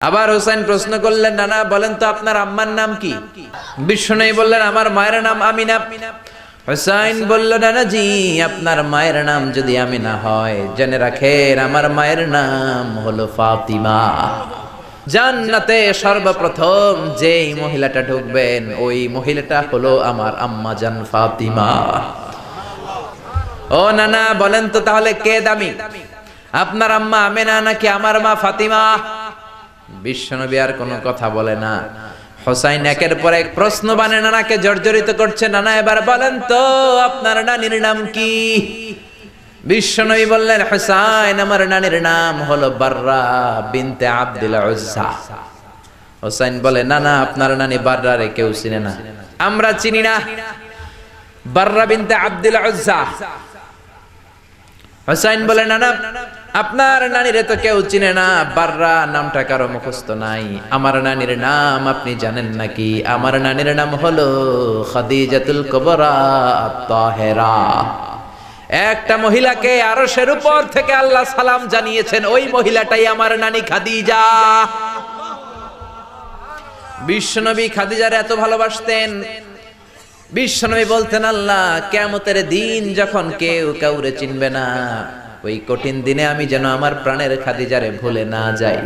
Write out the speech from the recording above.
আবার হোসেন প্রশ্ন করলেন, নানা বলেন তো আপনার আম্মার নাম কি? বিশ্বনবী বললেন, আমার মায়ের নাম আমিনা। হোসেন বলল, নানা জি, আপনার মায়ের নাম যদি আমিনা হয়, জেনে রাখেন আমার মায়ের নাম হলো ফাতিমা। জান্নাতে সর্বপ্রথম যেই মহিলাটা ঢুকবেন ওই মহিলাটা হলো আমার আম্মা জান ফাতিমা। ও নানা বলেন তো তাহলে কে দামি, আপনার আম্মা আমিনা নাকি আমার মা ফাতিমা? বিশ্বনবী আর কোনো কথা বলে না। হোসাইন একের পর এক প্রশ্ন বানে নানাকে জর্জরিত করছে। নানা এবার বলেন তো আপনার নানির নাম কি? বিশ্বনবী বললেন, হোসাইন আমার নানির নাম হলো বাররা বিনতে আব্দুল উজ্জা। হোসাইন বলে, নানা আপনার নানি বাররা রে কেউ চিনে না, আমরা চিনি না বাররা বিনতে আব্দুল উজ্জা। হোসাইন বলে, নানা আপনার নানিরে তো কেউ চিনে না, বাররা নামটা কারো মুখস্থ নাই। আমার নানির নাম আপনি জানেন নাকি? আমার নানির নাম হলো খাদিজাতুল কুবরা তাহেরা। একটা মহিলাকে আরশের উপর থেকে আল্লাহ সালাম জানিয়েছেন, ওই মহিলাটাই আমার নানি খাদিজা। বিশ্বনবী খাদিজার এত ভালোবাসতেন। বিশ্বনবী বলতেন, আল্লাহ কিয়ামতের দিন যখন কেউ কাউরে চিনবে না, ওই কঠিন দিনে আমি যেন আমার প্রাণের খাদিজারে ভুলে না যাই।